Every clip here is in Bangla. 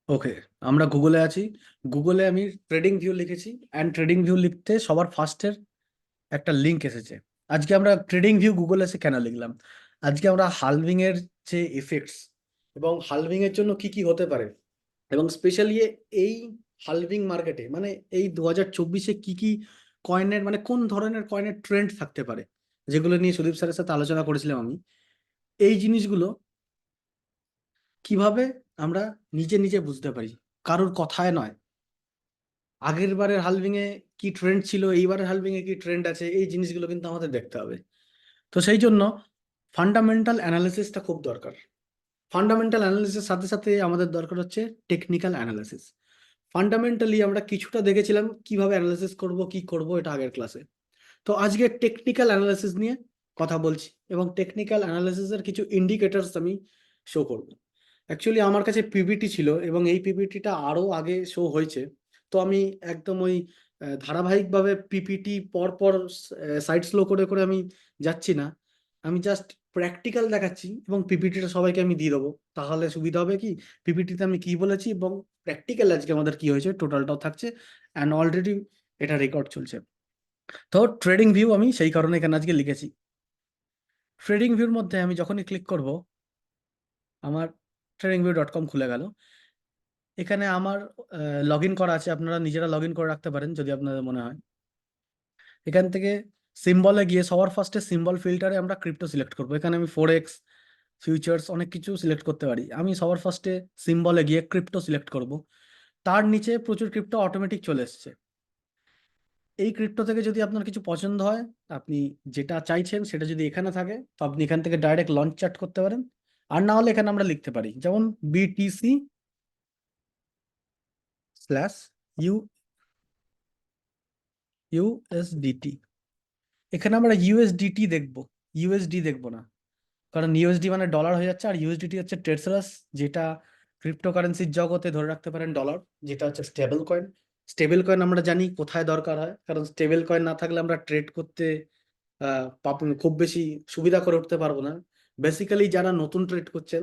ওকে, আমরা গুগলে আছি। গুগলে আমি ট্রেডিং ভিউ লিখেছি, অ্যান্ড ট্রেডিং ভিউ লিখতে সবার ফার্স্টের একটা লিঙ্ক এসেছে। আজকে আমরা ট্রেডিং ভিউ গুগল এসে কেন লিখলাম, আজকে আমরা হালভিং এর যে এফেক্টস এবং হালভিং এর জন্য কি কি হতে পারে, এবং স্পেশালি এই হালভিং মার্কেটে মানে এই 2024-এ কি কি কয়েনের মানে কোন ধরনের কয়েনের ট্রেন্ড থাকতে পারে, যেগুলো নিয়ে সুদীপ স্যারের সাথে আলোচনা করেছিলাম আমি। এই জিনিসগুলো কিভাবে আমরা নিজে নিজে বুঝতে পারি, কারোর কথায় নয়। আগের বারের হালভিং এ কি ট্রেন্ড ছিল, এইবারের হালভিং এ কি ট্রেন্ড আছে, এই জিনিসগুলো কিন্তু আমাদের দেখতে হবে। তো সেই জন্য ফান্ডামেন্টাল অ্যানালিসিসটা খুব দরকার। ফান্ডামেন্টাল অ্যানালিসিসের সাথে সাথে আমাদের দরকার হচ্ছে টেকনিক্যাল অ্যানালিসিস। ফান্ডামেন্টালি আমরা কিছুটা দেখেছিলাম কিভাবে অ্যানালিসিস করব, কি করব, এটা আগের ক্লাসে। তো আজকে টেকনিক্যাল অ্যানালিসিস নিয়ে কথা বলছি, এবং টেকনিক্যাল অ্যানালিসিসের কিছু ইন্ডিকেটরস আমি শো করব। অ্যাকচুয়ালি আমার কাছে পিপিটি ছিল, এবং এই পিপিটিটা আরও আগে শো হয়েছে। তো আমি একদম ওই ধারাবাহিকভাবে পিপিটি পর পর সাইড স্লো করে করে আমি যাচ্ছি না। আমি জাস্ট প্র্যাকটিক্যাল দেখাচ্ছি, এবং পিপিটিটা সবাইকে আমি দিয়ে দেবো। তাহলে সুবিধা হবে কি, পিপিটিতে আমি কি বলেছি এবং প্র্যাকটিক্যাল আজকে আমাদের কি হয়েছে টোটালটাও থাকছে, অ্যান্ড অলরেডি এটা রেকর্ড চলছে। তো ট্রেডিং ভিউ আমি সেই কারণে এখানে আজকে লিখেছি। ট্রেডিং ভিউর মধ্যে আমি যখনই ক্লিক করব, আমার tradingview.com খুলে গেল। এখানে আমার লগ ইন করা আছে, আপনারা নিজেরা লগ ইন করে রাখতে পারেন যদি আপনাদের মনে হয়। এখান থেকে সিম্বলে গিয়ে সবার ফার্স্টে সিম্বল ফিল্টারে আমরা ক্রিপ্টো সিলেক্ট করবো। এখানে আমি ফোরেক্স, ফিউচার্স অনেক কিছু সিলেক্ট করতে পারি। আমি সবার ফার্স্টে সিম্বলে গিয়ে ক্রিপ্টো সিলেক্ট করব। তার নিচে প্রচুর ক্রিপ্টো অটোমেটিক চলে এসছে। এই ক্রিপ্টো থেকে যদি আপনার কিছু পছন্দ হয়, আপনি যেটা চাইছেন সেটা যদি এখানে থাকে, তো আপনি এখান থেকে ডাইরেক্ট লঞ্চ চার্ট করতে পারেন। আর না হলে এখানে আমরা লিখতে পারি, যেমন বিটিসি স্ল্যাশ ইউ ইউএসডিটি। এখানে আমরা ইউএসডিটি দেখব, ইউএসডি দেখব না। কারণ ইউএসডি মানে ডলার হয়ে যাচ্ছে, আর ইউএসডিটি হচ্ছে ট্রেডার্স, যেটা ক্রিপ্টোকারেন্সির জগতে ধরে রাখতে পারেন ডলার, যেটা হচ্ছে স্টেবল কয়েন। স্টেবল কয়েন আমরা জানি কোথায় দরকার হয়, কারণ স্টেবল কয়েন না থাকলে আমরা ট্রেড করতে খুব বেশি সুবিধা করে উঠতে পারবো না। বেসিক্যালি যারা নতুন ট্রেড করছেন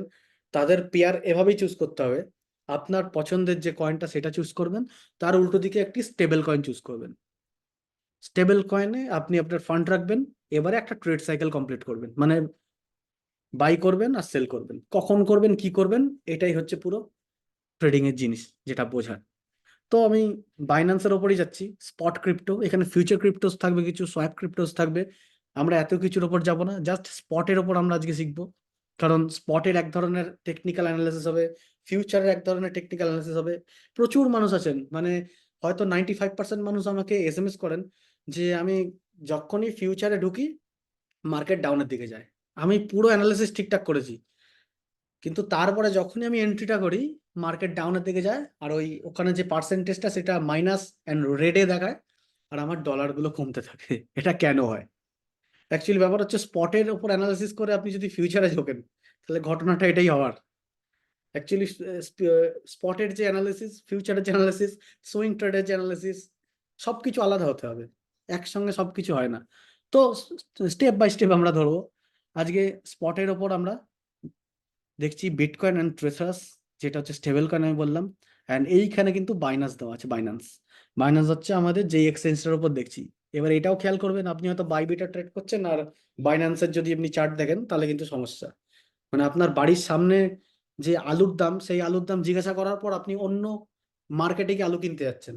তাদের পেয়ার এভাবেই চুজ করতে হবে। আপনার পছন্দের যে কয়েনটা সেটা চুজ করবেন, তার উল্টো দিকে একটি স্টেবল কয়েন চুজ করবেন। স্টেবল কয়েনে আপনি আপনার ফান্ড রাখবেন, এবারে একটা ট্রেড সাইকেল কমপ্লিট করবেন, মানে বাই করবেন আর সেল করবেন, কখন করবেন কি করবেন, এটাই হচ্ছে পুরো ট্রেডিং এর জিনিস, যেটা বোঝার। তো আমি বাইন্যান্সের ওপরই যাচ্ছি। স্পট ক্রিপ্টো, এখানে ফিউচার ক্রিপ্টোস থাকবে, কিছু সোয়াপ ক্রিপ্টোস থাকবে। আমরা এত কিছুর ওপর যাব না, জাস্ট স্পটের ওপর আমরা আজকে শিখবো। কারণ স্পটের এক ধরনের টেকনিক্যাল অ্যানালিসিস হবে, ফিউচারের এক ধরনের টেকনিক্যাল অ্যানালিসিস হবে। প্রচুর মানুষ আছেন, মানে হয়তো 95% মানুষ আমাকে এসএমএস করেন যে আমি যখনই ফিউচারে ঢুকি মার্কেট ডাউনের দিকে যায়। আমি পুরো অ্যানালিসিস ঠিকঠাক করেছি, কিন্তু তারপরে যখনই আমি এন্ট্রিটা করি মার্কেট ডাউনের দিকে যায়, আর ওই ওখানে যে পার্সেন্টেজটা সেটা মাইনাস অ্যান্ড রেডে দেখায়, আর আমার ডলারগুলো কমতে থাকে। এটা কেন হয়? অ্যাকচুয়ালি ব্যাপার হচ্ছে স্পটের ওপর অ্যানালিসিস করে আপনি যদি ফিউচারে ঢোকেন, তাহলে ঘটনাটা এটাই হওয়ার। অ্যাকচুয়ালি স্পটের যে অ্যানালিসিস, ফিউচারের যে অ্যানালিসিস, সুইং ট্রেডের যে অ্যানালিসিস, সবকিছু আলাদা হতে হবে, একসঙ্গে সবকিছু হয় না। তো স্টেপ বাই স্টেপ আমরা ধরবো। আজকে স্পটের ওপর আমরা দেখছি বিটকয়েন অ্যান্ড ট্রেসার্স, যেটা হচ্ছে স্টেবল কয়েন আমি বললাম। অ্যান্ড এইখানে কিন্তু বাইনান্স দেওয়া আছে। বাইনান্স বাইনান্স হচ্ছে আমাদের যেই এক্সচেঞ্জটার উপর দেখছি। এবার এটাও খেয়াল করবেন, আপনি হয়তো বাইবিটা ট্রেড করছেন, আর বাইনান্সের যদি আপনি চার্ট দেখেন তাহলে কিন্তু সমস্যা। মানে আপনার বাড়ির সামনে যে আলুর দাম, সেই আলুর দাম জিজ্ঞাসা করার পর আপনি অন্য মার্কেটে গিয়ে আলু কিনতে যাচ্ছেন,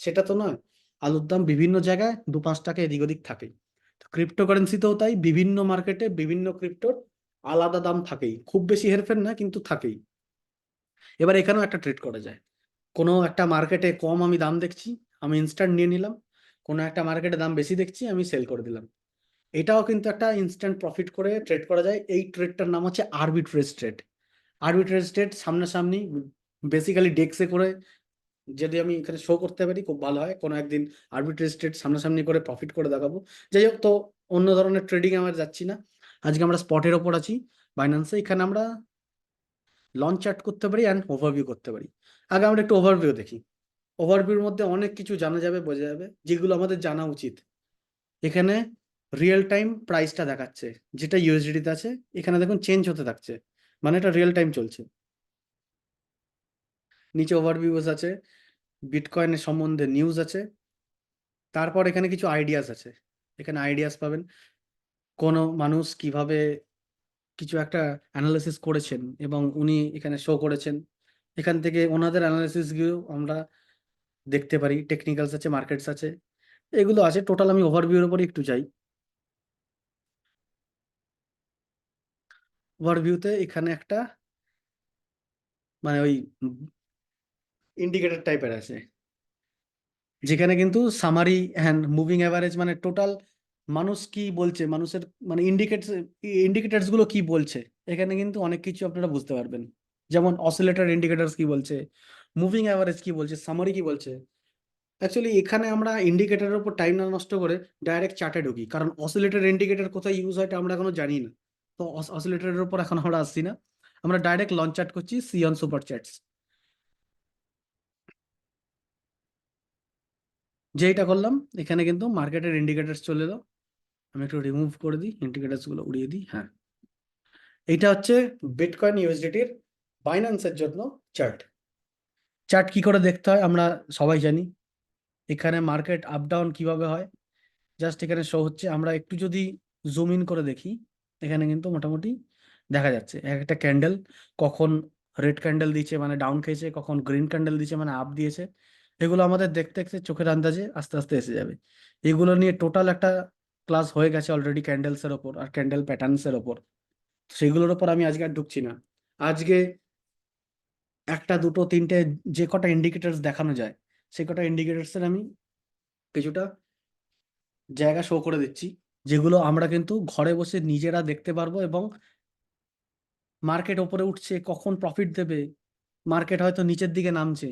সেটা তো নয়। আলুর দাম বিভিন্ন জায়গায় 2-5 টাকা এদিক ওদিক থাকে। তো ক্রিপ্টোকারেন্সিতেও তাই, বিভিন্ন মার্কেটে বিভিন্ন ক্রিপ্টোর আলাদা দাম থাকেই, খুব বেশি হেরফের না কিন্তু থাকেই। এবার এখানেও একটা ট্রেড করা যায়। কোনো একটা মার্কেটে কম আমি দাম দেখছি, আমি ইনস্ট্যান্ট নিয়ে নিলাম। কোনো একটা মার্কেটে দাম বেশি দেখছি, আমি সেল করে দিলাম। এটাও কিন্তু একটা ইনস্ট্যান্ট প্রফিট করে ট্রেড করা যায়। এই ট্রেডটার নাম হচ্ছে আরবিট্রেজ ট্রেড। আরবিট্রেজ ট্রেড সামনাসামনি, বেসিক্যালি ডেক্সে করে যদি আমি এখানে শো করতে পারি খুব ভালো হয়। কোনো একদিন আরবিট্রেজ ট্রেড সামনাসামনি করে প্রফিট করে দেখাবো। যাই হোক, তো অন্য ধরনের ট্রেডিং আমার যাচ্ছি না, আজকে আমরা স্পটের ওপর আছি বাইন্যান্সে। এখানে আমরা লঞ্চ চার্ট করতে পারি অ্যান্ড ওভারভিউ করতে পারি। আগে আমরা একটু ওভারভিউ দেখি। ওভারভিউর মধ্যে অনেক কিছু জানা যাবে, বোঝা যাবে, যেগুলো আমাদের জানা উচিত। এখানে রিয়েল টাইম প্রাইসটা দেখাচ্ছে, যেটা ইউএসডিতে আছে। এখানে দেখুন চেঞ্জ হতে থাকছে, মানে এটা রিয়েল টাইম চলছে। নিচে ওভারভিউজ আছে, বিটকয়েনের সম্বন্ধে নিউজ আছে, তারপর এখানে কিছু আইডিয়াস আছে। এখানে আইডিয়াস পাবেন কোনো মানুষ কিভাবে কিছু একটা অ্যানালিসিস করেছেন এবং উনি এখানে শো করেছেন। এখান থেকে ওনাদের অ্যানালিসিস গুলো আমরা দেখতে পারি। টেকনিক্যালস আছে, মার্কেটস আছে, এগুলো আছে। টোটাল আমি ওভারভিউর উপরে একটু যাই। ওভারভিউতে এখানে একটা মানে ওই ইন্ডিকেটর টাইপের আছে, যেখানে কিন্তু সামারি অ্যান্ড মুভিং অ্যাভারেজ মানে টোটাল মানুষ কি বলছে, মানুষের মানে ইন্ডিকেটরস গুলো কি বলছে, এখানে কিন্তু অনেক কিছু আপনারা বুঝতে পারবেন। যেমন অসিলেটর ইন্ডিকেটরস কি বলছে, মুভিং অ্যাভারেজ কি বলছে, সামারি কি বলছে। অ্যাকচুয়ালি এখানে আমরা ইন্ডিকেটরের উপর টাইম না নষ্ট করে ডাইরেক্ট চার্টে ঢুকি, কারণ অসিলেটর ইন্ডিকেটর কোথায় ইউজ হয় এটা আমরা এখনো জানি না। তো অসিলেটরের উপর এখন আমরা আসছি না, আমরা ডাইরেক্ট লঞ্চ চার্ট করছি সিয়ন সুপার চ্যাটস। যেইটা করলাম এখানে কিন্তু মার্কেটের ইন্ডিকেটরস চলে এলো। আমি একটু রিমুভ করে দিই, ইন্ডিকেটরস গুলো উড়িয়ে দিই। হ্যাঁ, এইটা হচ্ছে বিটকয়েন ইউএসডিটির বাইন্যান্সের জন্য চার্ট। চার্ট কি করে দেখতে হয় আমরা সবাই জানি। এখানে মার্কেট আপ ডাউন কিভাবে হয় জাস্ট এখানে শো হচ্ছে। আমরা একটু যদি জুম ইন করে দেখি, এখানে কিন্তু মোটামুটি দেখা যাচ্ছে এক একটা ক্যান্ডেল কখন রেড ক্যান্ডেল দিয়েছে মানে ডাউন খেয়েছে, কখন গ্রিন ক্যান্ডেল দিয়েছে মানে আপ দিয়েছে। এগুলো আমাদের দেখতে দেখতে চোখের আন্দাজে আস্তে আস্তে এসে যাবে। এগুলো নিয়ে টোটাল একটা ক্লাস হয়ে গেছে অলরেডি ক্যান্ডেলসের ওপর আর ক্যান্ডেল প্যাটার্নসের ওপর। সেগুলোর ওপর আমি আজকে আর ঢুকছি না। আজকে একটা দুটো তিনটে যে কটা ইন্ডিকেটরস দেখানো যায় সে কটা ইন্ডিকেটরসের আমি কিছুটা জায়গা শো করে দিচ্ছি, যেগুলো আমরা কিন্তু ঘরে বসে নিজেরা দেখতে পারবো। এবং মার্কেট ওপরে উঠছে, কখন প্রফিট দেবে, মার্কেট হয়তো নিচের দিকে নামছে,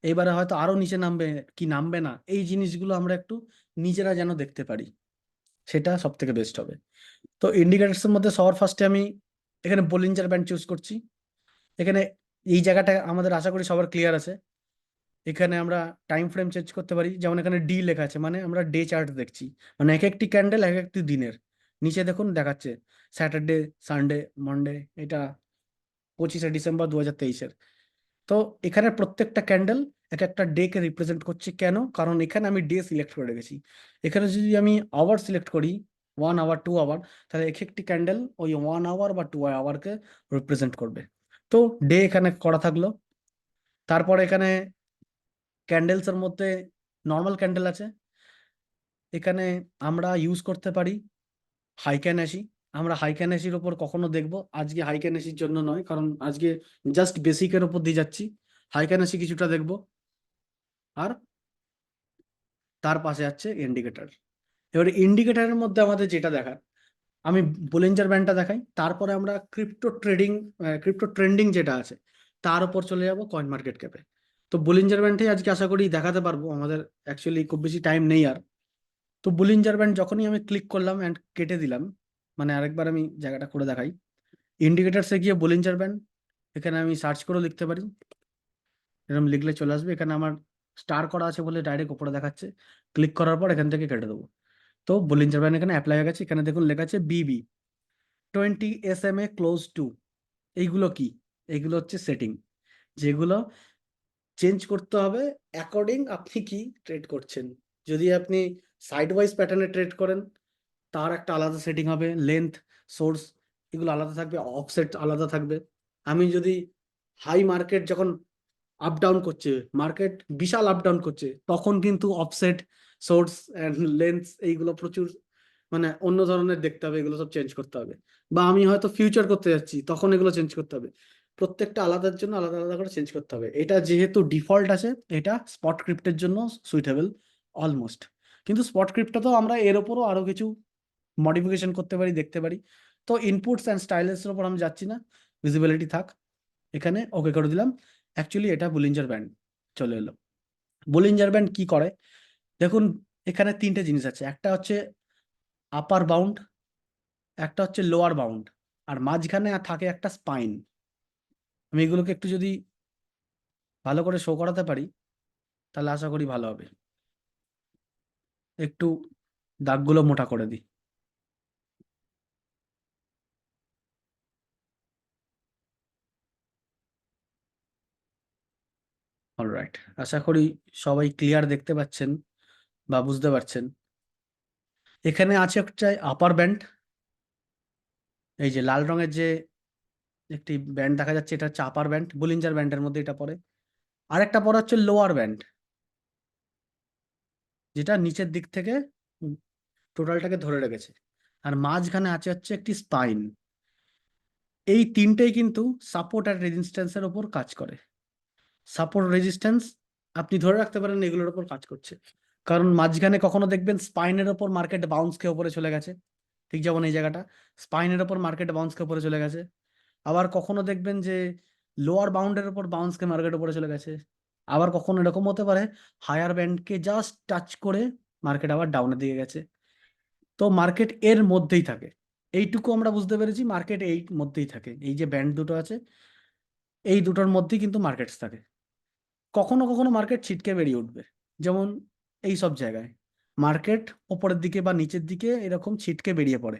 এবারে হয়তো আরো নিচে নামবে কি নামবে না, এই জিনিসগুলো আমরা একটু নিজেরা যেন দেখতে পারি, সেটা সব থেকে বেস্ট হবে। তো ইন্ডিকেটরস এর মধ্যে সবার ফার্স্টে আমি এখানে বলিঞ্জার ব্যান্ড চুজ করছি। এখানে এই জায়গাটা আমাদের আশা করি সবার ক্লিয়ার আছে। এখানে আমরা টাইম ফ্রেম চেঞ্জ করতে পারি, যেমন এখানে ডি লেখা আছে মানে আমরা ডে চার্ট দেখছি, মানে এক একটি ক্যান্ডেল এক একটি দিনের। নিচে দেখুন দেখাচ্ছে স্যাটারডে, সানডে, মন্ডে, এটা 25শে ডিসেম্বর 2023-এর। তো এখানে প্রত্যেকটা ক্যান্ডেল এক একটা ডে কে রিপ্রেজেন্ট করছে। কেন? কারণ এখানে আমি ডে সিলেক্ট করে রেখেছি। এখানে যদি আমি আওয়ার সিলেক্ট করি 1 আওয়ার 2 আওয়ার, তাহলে এক একটি ক্যান্ডেল ওই 1 আওয়ার বা 2 আওয়ারকে রিপ্রেজেন্ট করবে। তো ডে এখানে করা থাকলো। তারপর এখানে ক্যান্ডেলস এর মধ্যে নর্মাল ক্যান্ডেল আছে। এখানে আমরা ইউজ করতে পারি হাইক্যানাসি। আমরা হাইক্যানাসির ওপর কখনো দেখবো, আজকে হাইক্যানাসির জন্য নয়, কারণ আজকে জাস্ট বেসিকের ওপর দিয়ে যাচ্ছি। হাইক্যানাসি কিছুটা দেখবো, আর তার পাশে আছে ইন্ডিকেটর। এবারে ইন্ডিকেটরের মধ্যে আমাদের যেটা দেখার, আমি বোলিঞ্জার ব্যান্ডটা দেখাই, তারপরে আমরা ক্রিপ্টো ট্রেন্ডিং যেটা আছে তার উপর চলে যাব কয়েন মার্কেট ক্যাপে। তো বোলিঞ্জার ব্যান্ডটাই আজকে আশা করি দেখাতে পারবো, আমাদের অ্যাকচুয়ালি খুব বেশি টাইম নেই আর। তো বোলিঞ্জার ব্যান্ড যখনই আমি ক্লিক করলাম অ্যান্ড কেটে দিলাম, মানে আরেকবার আমি জায়গাটা করে দেখাই। ইন্ডিকেটারসে গিয়ে বোলিঞ্জার ব্যান্ড, এখানে আমি সার্চ করেও লিখতে পারি, এরকম লিখলে চলে আসবে। এখানে আমার স্টার করা আছে বলে ডাইরেক্ট উপরে দেখাচ্ছে। ক্লিক করার পর এখান থেকে কেটে দেবো। তো বোলিঞ্জার ব্যান্ড এখানে অ্যাপ্লাই হয়ে গেছে। এখানে দেখুন লেখা আছে বিবি 20 SMA ক্লোজ টু। এইগুলো কি? এইগুলো হচ্ছে সেটিং, যেগুলো চেঞ্জ করতে হবে অ্যাকর্ডিং আপনি কি ট্রেড করছেন। যদি আপনি সাইড ওয়াইজ প্যাটার্নে ট্রেড করেন তার একটা আলাদা সেটিং হবে, লেন্থ, সোর্স, এগুলো আলাদা থাকবে, অফসেট আলাদা থাকবে। আমি যদি হাই মার্কেট যখন আপ ডাউন করছে, মার্কেট বিশাল আপ ডাউন করছে, তখন কিন্তু অফসেট, সোর্স অ্যান্ড লেন্থ এইগুলো প্রচুর মানে অন্য ধরনের দেখতে হবে, এগুলো সব চেঞ্জ করতে হবে। বা আমি হয়তো ফিউচার করতে যাচ্ছি তখন এগুলো চেঞ্জ করতে হবে। প্রত্যেকটা আলাদার জন্য আলাদা আলাদা করে চেঞ্জ করতে হবে। এটা যেহেতু ডিফল্ট আছে, এটা স্পট ক্রিপ্টের জন্য সুইটেবল অলমোস্ট। কিন্তু স্পট ক্রিপ্টো আমরা এর ওপরও আরো কিছু মডিফিকেশন করতে পারি, দেখতে পারি। তো ইনপুটস অ্যান্ড স্টাইলসের ওপর আমি যাচ্ছি না, ভিজিবিলিটি থাক। এখানে ওকে করে দিলাম। অ্যাকচুয়ালি এটা বুলিঞ্জার ব্যান্ড চলে এলো। বুলিঞ্জার ব্যান্ড কি করে দেখুন, এখানে তিনটে জিনিস আছে। একটা হচ্ছে আপার বাউন্ড, একটা হচ্ছে লোয়ার বাউন্ড, আর মাঝখানে থাকে একটা স্পাইন। আমি এগুলোকে একটু যদি ভালো করে শো করাতে পারি তাহলে আশা করি ভালো হবে। একটু দাগগুলো মোটা করে দিই। অলরাইট, আশা করি সবাই ক্লিয়ার দেখতে পাচ্ছেন বা বুঝতে পারছেন। এখানে আছে একটা আপার ব্যান্ড, এই যে লাল রঙের যে একটি ব্যান্ড দেখা যাচ্ছে, এটা হচ্ছে আপার ব্যান্ড, বুলিঞ্জার ব্যান্ডের মধ্যে এটা পড়ে। আরেকটা পড়া হচ্ছে লোয়ার ব্যান্ড, যেটা নিচের দিক থেকে টোটালটাকে ধরে রেখেছে। আর মাঝখানে আছে হচ্ছে একটি স্পাইন। এই তিনটেই কিন্তু সাপোর্ট আর রেজিস্ট্যান্সের ওপর কাজ করে। সাপোর্ট রেজিস্ট্যান্স আপনি ধরে রাখতে পারেন এগুলোর ওপর কাজ করছে, কারণ মাঝখানে কখনো দেখবেন স্পাইনের ওপর মার্কেট বাউন্স খেয়ে উপরে চলে গেছে, ঠিক যেমন এই জায়গাটা স্পাইনের ওপর মার্কেট বাউন্স খেয়ে উপরে চলে গেছে। আবার কখনো দেখবেন যে লোয়ার বাউন্ডের ওপর বাউন্স খেয়ে মার্কেট উপরে চলে গেছে। আবার কখনো এরকম হতে পারে হায়ার ব্যান্ডকে জাস্ট টাচ করে মার্কেট আবার ডাউনের দিকে গেছে। তো মার্কেট এর মধ্যেই থাকে, এইটুকু আমরা বুঝতে পেরেছি, মার্কেট এই মধ্যেই থাকে, এই যে ব্যান্ড দুটো আছে এই দুটোর মধ্যেই কিন্তু মার্কেটস থাকে। কখনো কখনো মার্কেট ছিটকে বেরিয়ে উঠবে, যেমন এই সব জায়গায় মার্কেট ওপরের দিকে বা নিচের দিকে এরকম ছিটকে বেরিয়ে পড়ে,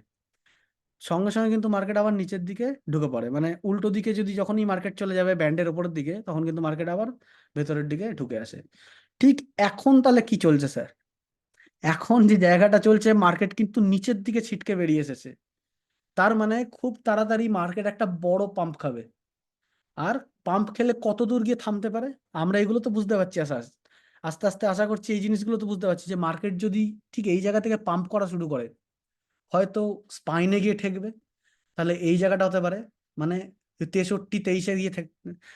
সঙ্গে সঙ্গে কিন্তু মার্কেট আবার নিচের দিকে ঢুকে পড়ে, মানে উল্টো দিকে যদি যখনই মার্কেট চলে যাবে ব্যান্ডের ওপরের দিকে তখন কিন্তু মার্কেট আবার ভেতরের দিকে ঢুকে আসে। ঠিক এখন তাহলে কি চলছে স্যার? এখন যে জায়গাটা চলছে, মার্কেট কিন্তু নিচের দিকে ছিটকে বেরিয়ে এসেছে, তার মানে খুব তাড়াতাড়ি মার্কেট একটা বড় পাম্প খাবে। আর পাম্প খেলে কত দূর গিয়ে থামতে পারে আমরা এগুলো তো বুঝতে পারছি, আস্তে আস্তে আশা করছি এই জিনিসগুলো তো বুঝতে পারছি যে মার্কেট যদি ঠিক এই জায়গা থেকে পাম্প করা শুরু করে, হয়তো স্পাইনে গিয়ে ঠেকবে, তাহলে এই জায়গাটা হতে পারে, মানে 63-23-এ গিয়ে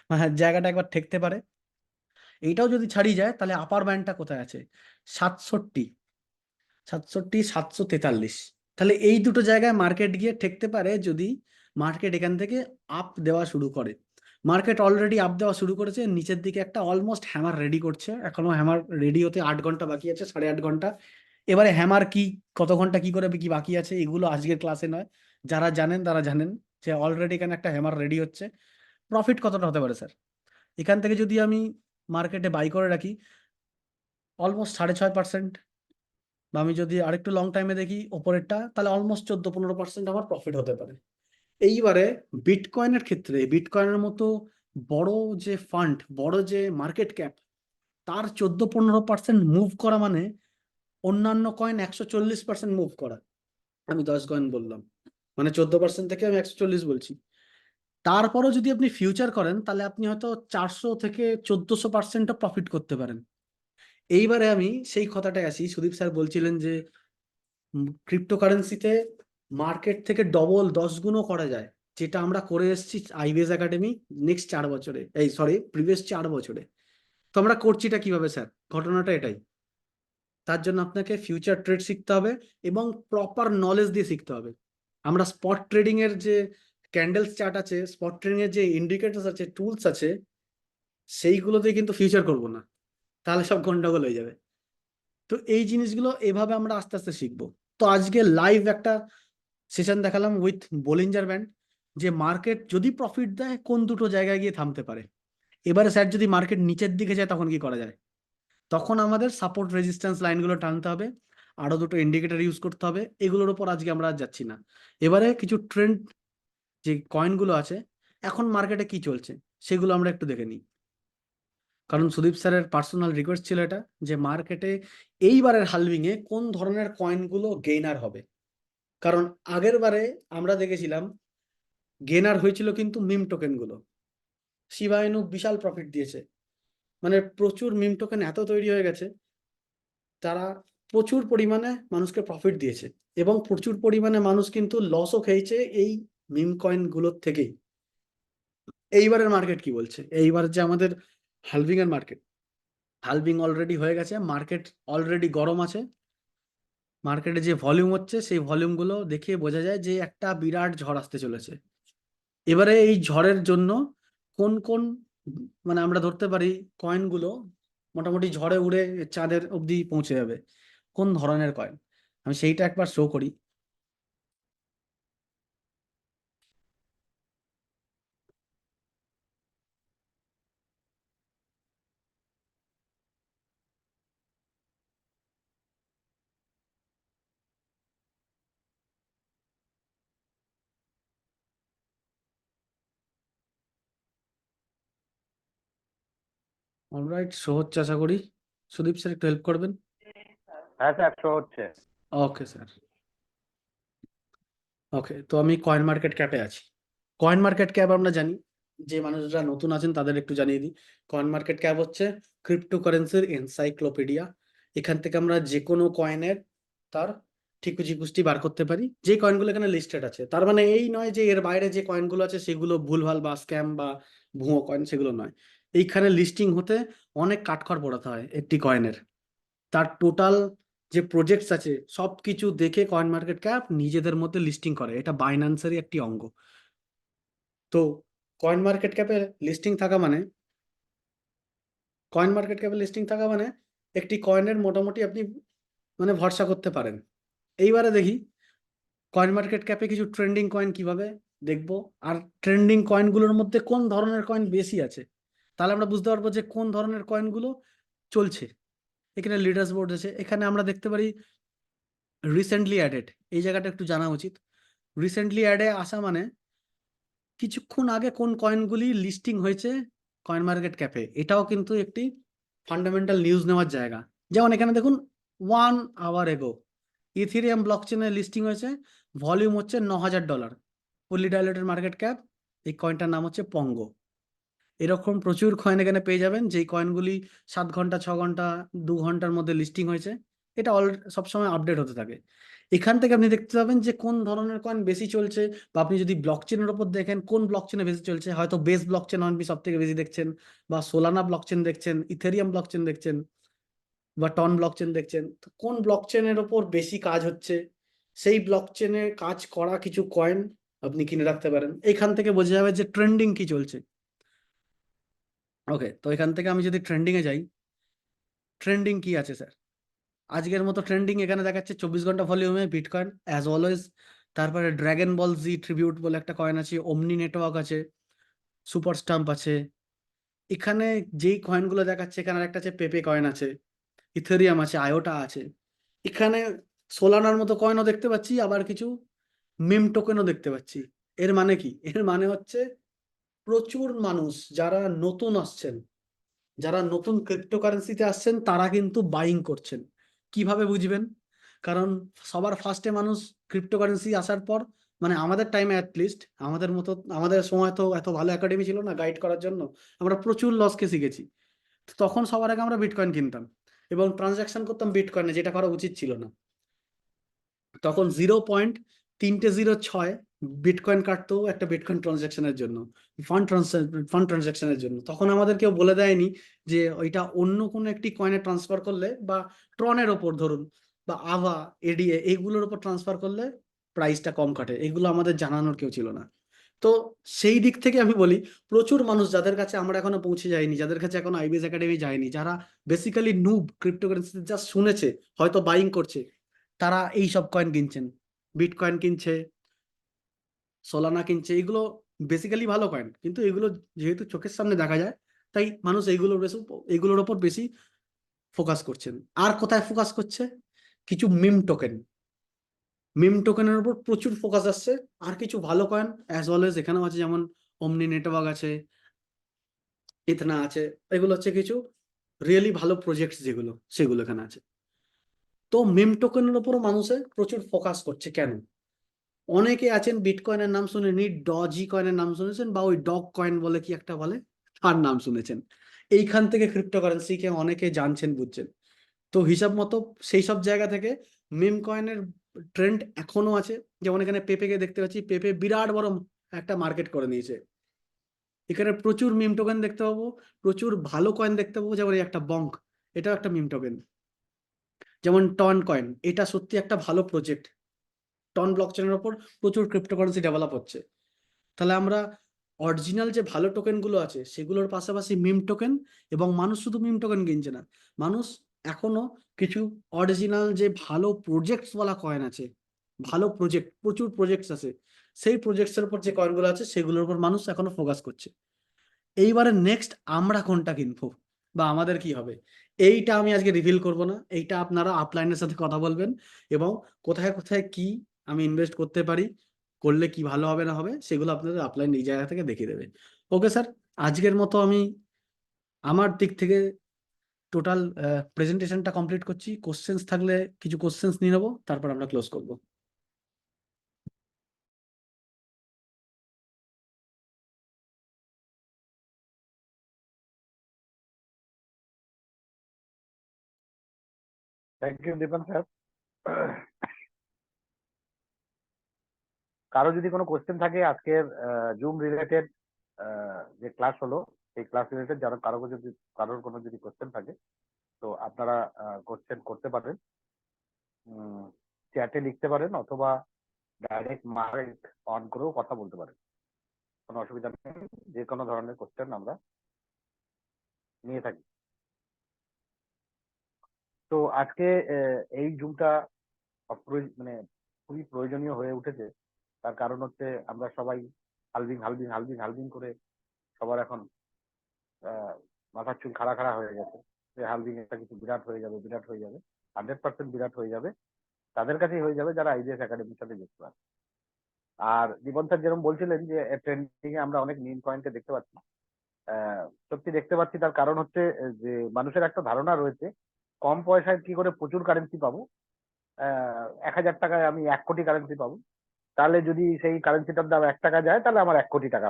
মানে জায়গাটা একবার ঠেকতে পারে। এইটাও যদি ছাড়িয়ে যায় তাহলে আপার ব্যান্ডটা কোথায় আছে? 67, 773, তাহলে এই দুটো জায়গায় মার্কেট গিয়ে ঠেকতে পারে যদি মার্কেট এখান থেকে আপ দেওয়া শুরু করে। মার্কেট অলরেডি আপ দেওয়া শুরু করেছে, নিচের দিকে একটা অলমোস্ট হ্যামার রেডি করছে, এখনো হ্যামার রেডি হতে 8 ঘন্টা বাকি আছে, 8.5 ঘন্টা। এবারে হ্যামার কি, কত ঘন্টা কি করে কি বাকি আছে এগুলো আজকের ক্লাসে নয়, যারা জানেন তারা জানেন যে অলরেডি এখানে একটা হ্যামার রেডি হচ্ছে। প্রফিট কতটা হতে পারে স্যার? এখান থেকে যদি আমি মার্কেটে বাই করে রাখি অলমোস্ট 6.5%, বা আমি যদি আরেকটু লং টাইমে দেখি ওপরেরটা, তাহলে অলমোস্ট 14-15% আমার প্রফিট হতে পারে। এইবারে বিটকয়েনের ক্ষেত্রে, বিটকয়েনের মতো বড় যে ফান্ড, বড় যে মার্কেট ক্যাপ, তার 14-15% মুভ করা মানে অন্যান্য কয়েন 140% মুভ করা। আমি 10 কয়েন বললাম, মানে 14% থেকে আমি 140 বলছি। তারপরও যদি আপনি ফিউচার করেন তাহলে আপনি হয়তো 400 থেকে 1400% প্রফিট করতে পারেন। এইবারে আমি সেই কথাটায় আসি, সুদীপ স্যার বলছিলেন যে ক্রিপ্টোকারেন্সিতে মার্কেট থেকে ডবল 10 গুণও করা যায়, যেটা আমরা করে এসেছি আইবিএস একাডেমি নেক্সট 4 বছরে, এই সরি প্রিভিয়াস 4 বছরে। তো আমরা করছিটা কিভাবে স্যার? ঘটনাটা এটাই, তার জন্য আপনাকে ফিউচার ট্রেড শিখতে হবে এবং প্রপার নলেজ দিয়ে শিখতে হবে। আমরা স্পট ট্রেডিং এর যে ক্যান্ডেলস চার্ট আছে, স্পট ট্রেডিং এর যে ইন্ডিকেটরস আছে, টুলস আছে, সেইগুলোতে কিন্তু ফিউচার করব না, তাহলে সব গন্ডগোল হয়ে যাবে। তো এই জিনিসগুলো এভাবে আমরা আস্তে আস্তে শিখবো। তো আজকে লাইভ একটা সেশন দেখালাম উইথ বলিঞ্জার ব্যান্ড, যে মার্কেট যদি প্রফিট দেয় কোন দুটো জায়গায় গিয়ে থামতে পারে। এবারে স্যার যদি মার্কেট নিচের দিকে যায় তখন কি করা যায়? তখন আমাদের সাপোর্ট রেজিস্ট্যান্স লাইনগুলো টানতে হবে, আরো দুটো ইন্ডিকেটর ইউজ করতে হবে, এগুলোর উপর আজকে আমরা আর যাচ্ছি না। এবারে কিছু ট্রেন্ড যে কয়েনগুলো আছে এখন মার্কেটে কি চলছে সেগুলো আমরা একটু দেখে নিই, কারণ সুদীপ স্যারের পার্সোনাল রিকোয়েস্ট ছিল এটা, যে মার্কেটে এইবারের হালভিং এ কোন ধরনের কয়েনগুলো গেইনার হবে। কারণ আগের বারে আমরা দেখেছিলাম গেনার হয়েছিল কিন্তু মিম টোকেন গুলো, শিবা ইনু বিশাল প্রফিট দিয়েছে, মানে প্রচুর মিম টোকেন এত তৈরি হয়ে গেছে, তারা প্রচুর পরিমাণে মানুষকে প্রফিট দিয়েছে, এবং প্রচুর পরিমাণে মানুষ কিন্তু লসও খেয়েছে এই মিম কয়েন গুলোর থেকেই। এইবারের মার্কেট কি বলছে? এইবার যে আমাদের হালভিং এর মার্কেট, হালভিং অলরেডি হয়ে গেছে, মার্কেট অলরেডি গরম আছে, মার্কেটে যে ভলিউম হচ্ছে সেই ভলিউম গুলো দেখে বোঝা যায় যে একটা বিরাট ঝড় আসতে চলেছে। এবারে এই ঝড়ের জন্য কোন কোন, মানে আমরা ধরতে পারি কয়েনগুলো মোটামুটি ঝড়ে উড়ে চাঁদের অবধি পৌঁছে যাবে, কোন ধরনের কয়েন, আমি সেইটা একবার শো করি। অলরাইট, শো হচ্ছে আশা করি। সুদীপ স্যার একটু হেল্প করবেন। হ্যাঁ স্যার, শো হচ্ছে। Okay sir. ওকে, তো আমি কয়েন মার্কেট ক্যাপে আছি। কয়েন মার্কেট ক্যাপ আমরা জানি, যে মানুষরা নতুন আছেন তাদের একটু জানিয়ে দিই। কয়েন মার্কেট ক্যাপ হচ্ছে ক্রিপ্টোকারেন্সির এনসাইক্লোপিডিয়া। এখান থেকে আমরা যে কোনো কয়েনের তার ঠিকুজি পুষ্টি বার করতে পারি, যে কয়েনগুলো এখানে লিস্টেড আছে। তার মানে এই নয় যে এর বাইরে যে কয়েনগুলো আছে সেগুলো ভুলভাল বা স্ক্যাম বা ভুয়ো কয়েন, সেগুলো নয়। এইখানে লিস্টিং হতে অনেক কাঠখড় পোড়াতে হয় একটি কয়েনের। তার টোটাল যে প্রজেক্টস আছে সব কিছু দেখে কয়েন মার্কেট ক্যাপ নিজেদের মধ্যে লিস্টিং করে, এটা বাইন্যান্সেরই একটি অঙ্গ। তো কয়েন মার্কেট ক্যাপে লিস্টিং থাকা মানে কয়েন মার্কেট ক্যাপে লিস্টিং থাকা মানে একটি কয়েনের মোটামুটি আপনি মানে ভরসা করতে পারেন। এইবারে দেখি কয়েন মার্কেট ক্যাপে কিছু ট্রেন্ডিং কয়েন কিভাবে দেখবো, আর ট্রেন্ডিং কয়েনগুলোর মধ্যে কোন ধরনের কয়েন বেশি আছে, তাহলে আমরা বুঝতে পারবো যে কোন ধরনের কয়েনগুলো চলছে। এখানে লিডার্স বোর্ড আছে, এখানে আমরা দেখতে পারি রিসেন্টলি অ্যাডেড, এই জায়গাটা একটু জানা উচিত। রিসেন্টলি অ্যাডে আসা মানে কিছুক্ষণ আগে কোন কয়েনগুলি লিস্টিং হয়েছে কয়েন মার্কেট ক্যাপে, এটাও কিন্তু একটি ফান্ডামেন্টাল নিউজ নেওয়ার জায়গা। যেমন এখানে দেখুন 1 আওয়ার এগো ইথেরিয়াম ব্লকচেনে লিস্টিং হয়েছে, ভলিউম হচ্ছে $9,000, ফুললি ডাইলেটেড মার্কেট ক্যাপ। এই কয়েনটার নাম হচ্ছে পঙ্গো। এরকম প্রচুর কয়েন এখানে পেয়ে যাবেন, যেই কয়েনগুলি 7 ঘন্টা 6 ঘন্টা 2 ঘন্টার মধ্যে লিস্টিং হয়েছে। এটা সবসময় আপডেট হতে থাকে। এখান থেকে আপনি দেখতে পাবেন যে কোন ধরনের কয়েন বেশি চলছে, বা আপনি যদি ব্লকচেনের উপর দেখেন কোন ব্লকচেনে বেশি চলছে, হয়তো বেস ব্লকচেন অনবি সব থেকে বেশি দেখছেন, বা সোলানা ব্লকচেন দেখছেন, ইথেরিয়াম ব্লকচেন দেখছেন, বা টন ব্লকচেন দেখছেন। তো কোন ব্লকচেনের ওপর বেশি কাজ হচ্ছে, সেই ব্লকচেনে কাজ করা কিছু কয়েন আপনি কিনে রাখতে পারেন। এখান থেকে বোঝা যাবে যে ট্রেন্ডিং কি চলছে। ওকে, তো এখান থেকে আমি যদি ট্রেন্ডিং এ যাই, ট্রেন্ডিং কি আছে স্যার? আজকের মতো ট্রেন্ডিং এখানে দেখাচ্ছে 24 ঘন্টা ভলিউমে বিটকয়েন অ্যাজ অলওয়েজ। তারপরে ড্র্যাগন বল জি ট্রিবিউট বলে একটা কয়েন আছে, ওমনি নেটওয়ার্ক আছে, সুপার স্টাম্প আছে। এখানে যেই কয়েনগুলো দেখাচ্ছে, এখানে একটা আছে পেপে কয়েন আছে, ইথেরিয়াম আছে, আয়োটা আছে। এখানে সোলানার মতো কয়েনও দেখতে পাচ্ছি, আবার কিছু মিম টোকেনও দেখতে পাচ্ছি। এর মানে কি? এর মানে হচ্ছে প্রচুর মানুষ যারা নতুন আসছেন, যারা নতুন ক্রিপ্টোকারেন্সিতে আসছেন, তারা কিন্তু বাইং করছেন। কিভাবে বুঝবেন? কারণ সবার ফার্স্টে মানুষ ক্রিপ্টোকারেন্সি আসার পর, মানে আমাদের টাইমে অ্যাটলিস্ট, আমাদের মতো আমাদের সময় তো এত ভালো একাডেমি ছিল না গাইড করার জন্য, আমরা প্রচুর লসকে শিখেছি। তো তখন সবার আগে আমরা বিটকয়েন কিনতাম এবং ট্রানজাকশন করতাম বিটকয়েনে, যেটা করা উচিত ছিল না। তখন 0.306 বিটকয়েন কাটতো একটা বিটকয়েন ট্রানজাকশনের জন্য, ফান্ড ট্রানজাকশনের জন্য। তখন আমাদের কেউ বলে দেয়নি যে ওইটা অন্য কোনো একটি কয়েনে ট্রান্সফার করলে, বা ট্রনের ওপর ধরুন, বা আভা, এডিএ, এইগুলোর ওপর ট্রান্সফার করলে প্রাইসটা কম কাটে, এগুলো আমাদের জানানোর কেউ ছিল না। তো সেই দিক থেকে আমি বলি, প্রচুর মানুষ যাদের কাছে আমরা এখনো পৌঁছে যাইনি, যাদের কাছে এখনো আইবিএস একাডেমি যায়নি, যারা বেসিক্যালি নুব, ক্রিপ্টোকারেন্সিতে জাস্ট শুনেছে, হয়তো বাইং করছে, তারা এই সব কয়েন কিনছেন। বিটকয়েন কিনছে, সোলানা কিনছে। এগুলো বেসিক্যালি ভালো কয়েন, কিন্তু এগুলো যেহেতু চোখের সামনে দেখা যায়, তাই মানুষ এইগুলোর ওপর বেশি ফোকাস করছেন। আর কোথায় ফোকাস করছে? কিছু মিম টোকেনের উপর প্রচুর ফোকাস আসছে। আর কিছু ভালো কয়েন অ্যাজ অলওয়েজ এখানেও আছে, যেমন ওমনি নেটওয়ার্ক আছে, ইথনা আছে। এগুলো হচ্ছে কিছু রিয়েলি ভালো প্রজেক্ট, যেগুলো সেগুলো এখানে আছে। তো মিম টোকেনের উপরও মানুষের প্রচুর ফোকাস করছে। কেন? অনেকে আছেন বিটকয়েনের নাম শুনেনি, ডজি কয়েনের নাম শুনেছেন, বা ওই ডগ কয়েন বলে কি একটা বলে, তার নাম শুনেছেন। এইখান থেকে ক্রিপ্টোকারেন্সিকে অনেকে জানছেন, বুঝছেন। তো হিসাব মতো সেই সব জায়গা থেকে মিম কয়েনের ট্রেন্ড এখনো আছে। যেমন এখানে পেপেকে দেখতে পাচ্ছি, পেপে বিরাট বড় একটা মার্কেট করে নিয়েছে। এখানে প্রচুর মিম টোকেন দেখতে পাবো, প্রচুর ভালো কয়েন দেখতে পাবো। যেমন এই একটা বঙ্ক, এটাও একটা মিম টোকেন। যেমন টন কয়েন, এটা সত্যি একটা ভালো প্রজেক্ট। টন ব্লকচেনের ওপর প্রচুর ক্রিপ্টোকারেন্সি ডেভেলপ হচ্ছে। তাহলে আমরা অরিজিনাল যে ভালো টোকেনগুলো আছে সেগুলোর পাশাপাশি মিম টোকেন, এবং মানুষ শুধু মিম টোকেন কিনছে না, মানুষ এখনো কিছু অরিজিনাল যে ভালো প্রজেক্টস বলা কয়েন আছে, ভালো প্রজেক্ট, প্রচুর প্রজেক্টস আছে, সেই প্রজেক্টসের উপর যে কয়েনগুলো আছে সেগুলোর উপর মানুষ এখনো ফোকাস করছে। এইবারে নেক্সট আমরা কোনটা কিনবো, বা আমাদের কি হবে, এইটা আমি আজকে রিভিল করব না। এইটা আপনারা আপলাইনের সাথে কথা বলবেন, এবং কোথায় কোথায় কি আমি ইনভেস্ট করতে পারি, করলে কি ভালো হবে না হবে, সেগুলো আপনাদের আপলাইন এই জায়গা থেকে দেখিয়ে দেবে। ওকে স্যার, আজকের মতো আমি আমার দিক থেকে টোটাল প্রেজেন্টেশনটা কমপ্লিট করছি। কোশ্চেন্স থাকলে কিছু কোশ্চেন্স নিয়ে নেবো, তারপর আমরা ক্লোজ করবো। Thank you Dipan sir. কারো যদি কোনো কোশ্চেন থাকে আজকের জুম রিলেটেড যে ক্লাস হলো সেই ক্লাস রিলেটেড, যারা কারোর কোনো যদি কোশ্চেন থাকে তো আপনারা কোশ্চেন করতে পারেন, চ্যাটে লিখতে পারেন অথবা ডাইরেক্ট মাইক অন করেও কথা বলতে পারেন, কোনো অসুবিধা নেই। যে কোনো ধরনের কোশ্চেন আমরা নিয়ে থাকি। তো আজকে এই জুমটা মানে খুবই প্রয়োজনীয় হয়ে উঠেছে। তার কারণ হচ্ছে আমরা সবাই হালবিং হালবিং হালবিং হালবিং করে সবার এখন মাথার চুল খাড়া খাড়া হয়ে গেছে যে হালবিং একটা কিছু বিরাট হয়ে যাবে, বিরাট হয়ে যাবে, 100% বিরাট হয়ে যাবে। তাদের কাছেই হয়ে যাবে যারা আইবিএস একাডেমির সাথে যুক্ত আছে। আর দীপন স্যার যেরকম বলছিলেন যে ট্রেন্ডিং এ আমরা অনেক মিম কয়েনকে দেখতে পাচ্ছি, সত্যি দেখতে পাচ্ছি। তার কারণ হচ্ছে যে মানুষের একটা ধারণা রয়েছে কম পয়সায় কি করে প্রচুর কারেন্সি পাবো, 1,000 টাকায় আমি 1 কোটি কারেন্সি পাবো। তাহলে যদি সেই কারেন্সিটার দাম 1 টাকা যায় তাহলে আমার 1 কোটি টাকা